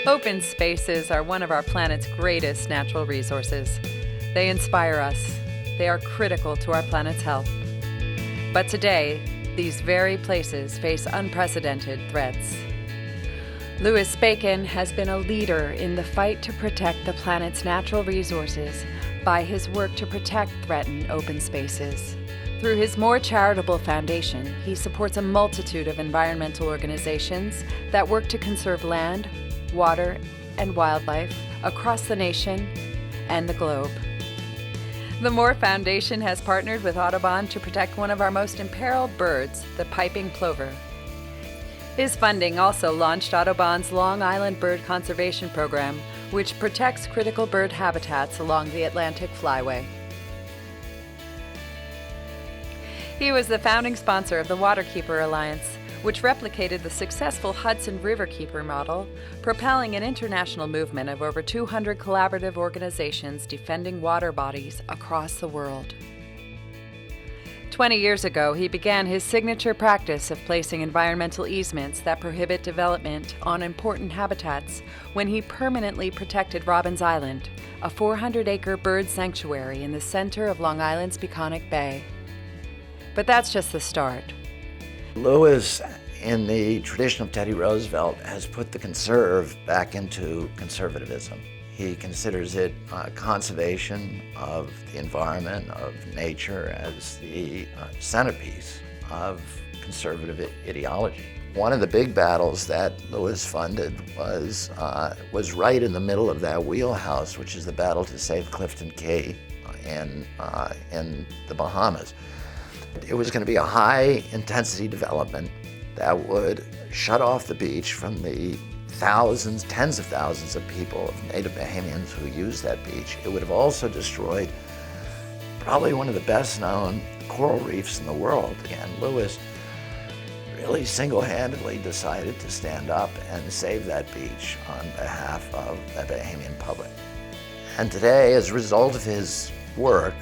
Open spaces are one of our planet's greatest natural resources. They inspire us. They are critical to our planet's health. But today, these very places face unprecedented threats. Louis Bacon has been a leader in the fight to protect the planet's natural resources by his work to protect threatened open spaces. Through his Moore Charitable Foundation, he supports a multitude of environmental organizations that work to conserve land, water, and wildlife across the nation and the globe. The Moore Foundation has partnered with Audubon to protect one of our most imperiled birds, the piping plover. His funding also launched Audubon's Long Island Bird Conservation Program, which protects critical bird habitats along the Atlantic Flyway. He was the founding sponsor of the Waterkeeper Alliance, which replicated the successful Hudson Riverkeeper model, propelling an international movement of over 200 collaborative organizations defending water bodies across the world. 20 years ago, he began his signature practice of placing environmental easements that prohibit development on important habitats when he permanently protected Robbins Island, a 400-acre bird sanctuary in the center of Long Island's Peconic Bay. But that's just the start. Louis, in the tradition of Teddy Roosevelt, has put the conserve back into conservatism. He considers it conservation of the environment, of nature, as the centerpiece of conservative ideology. One of the big battles that Louis funded was right in the middle of that wheelhouse, which is the battle to save Clifton Key in the Bahamas. It was going to be a high-intensity development that would shut off the beach from the thousands, tens of thousands of people, of native Bahamians who use that beach. It would have also destroyed probably one of the best-known coral reefs in the world. And Louis really single-handedly decided to stand up and save that beach on behalf of the Bahamian public. And today, as a result of his work,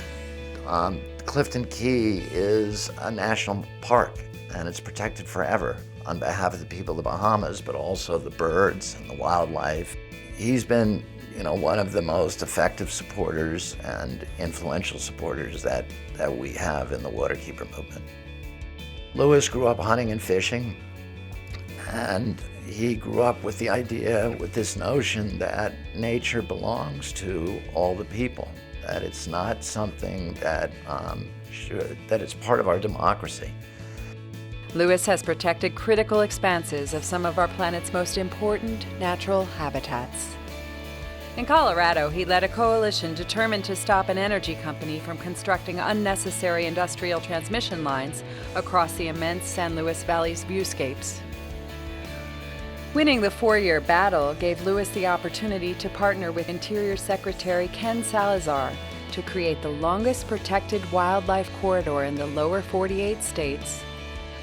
Clifton Key is a national park, and it's protected forever on behalf of the people of the Bahamas, but also the birds and the wildlife. He's been, one of the most effective supporters and influential supporters that we have in the Waterkeeper movement. Louis grew up hunting and fishing, and he grew up with the idea, with this notion that nature belongs to all the people, that it's not something that it's part of our democracy. Louis has protected critical expanses of some of our planet's most important natural habitats. In Colorado, he led a coalition determined to stop an energy company from constructing unnecessary industrial transmission lines across the immense San Luis Valley's viewscapes. Winning the 4-year battle gave Louis the opportunity to partner with Interior Secretary Ken Salazar to create the longest protected wildlife corridor in the lower 48 states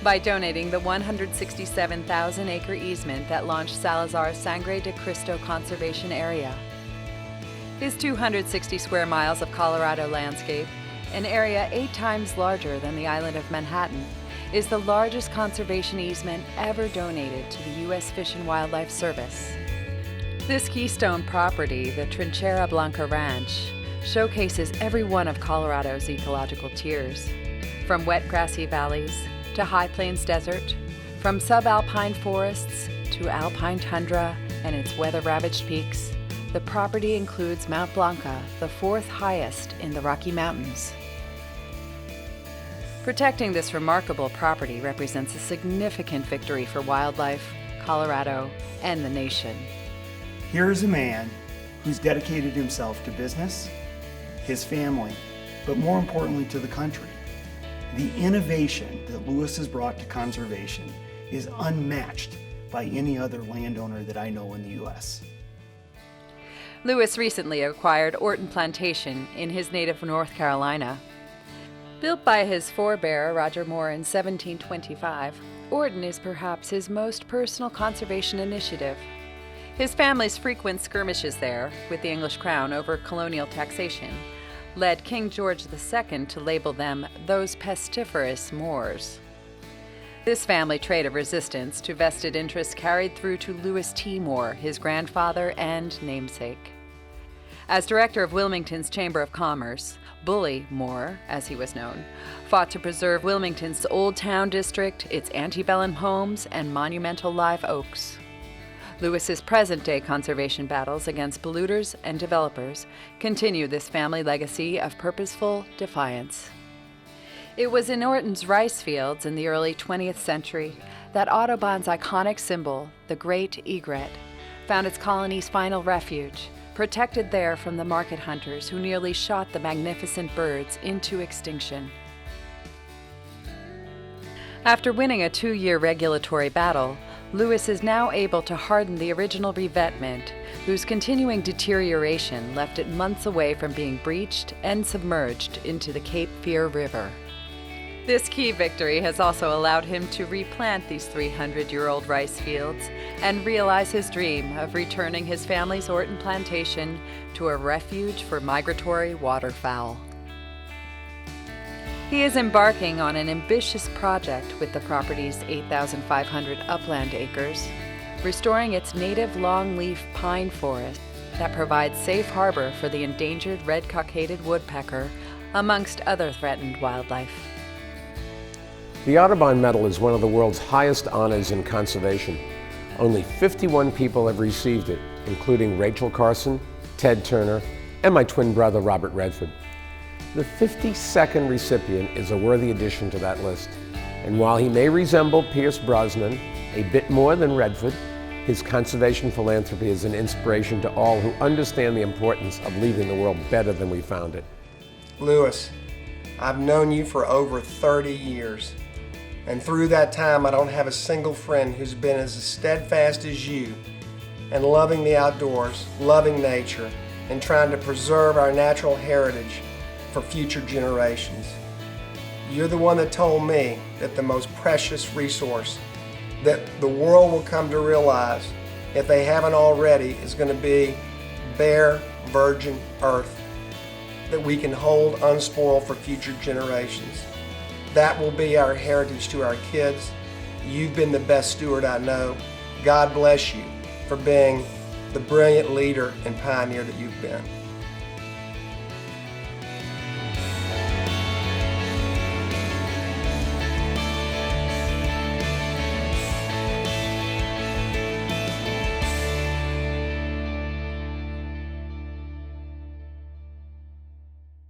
by donating the 167,000-acre easement that launched Salazar's Sangre de Cristo Conservation Area. His 260 square miles of Colorado landscape, an area 8 times larger than the island of Manhattan, is the largest conservation easement ever donated to the U.S. Fish and Wildlife Service. This keystone property, the Trinchera Blanca Ranch, showcases every one of Colorado's ecological tiers, from wet grassy valleys to high plains desert, from subalpine forests to alpine tundra and its weather-ravaged peaks. The property includes Mount Blanca, the 4th highest in the Rocky Mountains. Protecting this remarkable property represents a significant victory for wildlife, Colorado, and the nation. Here is a man who's dedicated himself to business, his family, but more importantly to the country. The innovation that Louis has brought to conservation is unmatched by any other landowner that I know in the U.S. Louis recently acquired Orton Plantation in his native North Carolina. Built by his forebear, Roger Moore, in 1725, Orton is perhaps his most personal conservation initiative. His family's frequent skirmishes there with the English crown over colonial taxation led King George II to label them those pestiferous Moors. This family trait of resistance to vested interests carried through to Lewis T. Moore, his grandfather and namesake. As director of Wilmington's Chamber of Commerce, Bully Moore, as he was known, fought to preserve Wilmington's Old Town District, its antebellum homes, and monumental live oaks. Lewis's present-day conservation battles against polluters and developers continue this family legacy of purposeful defiance. It was in Orton's rice fields in the early 20th century that Audubon's iconic symbol, the great egret, found its colony's final refuge, protected there from the market hunters who nearly shot the magnificent birds into extinction. After winning a 2-year regulatory battle, Lewis is now able to harden the original revetment, whose continuing deterioration left it months away from being breached and submerged into the Cape Fear River. This key victory has also allowed him to replant these 300-year-old rice fields and realize his dream of returning his family's Orton Plantation to a refuge for migratory waterfowl. He is embarking on an ambitious project with the property's 8,500 upland acres, restoring its native longleaf pine forest that provides safe harbor for the endangered red-cockaded woodpecker, amongst other threatened wildlife. The Audubon Medal is one of the world's highest honors in conservation. Only 51 people have received it, including Rachel Carson, Ted Turner, and my twin brother, Robert Redford. The 52nd recipient is a worthy addition to that list. And while he may resemble Pierce Brosnan a bit more than Redford, his conservation philanthropy is an inspiration to all who understand the importance of leaving the world better than we found it. Lewis, I've known you for over 30 years. And through that time, I don't have a single friend who's been as steadfast as you in loving the outdoors, loving nature, and trying to preserve our natural heritage for future generations. You're the one that told me that the most precious resource that the world will come to realize, if they haven't already, is going to be bare, virgin earth that we can hold unspoiled for future generations. That will be our heritage to our kids. You've been the best steward I know. God bless you for being the brilliant leader and pioneer that you've been.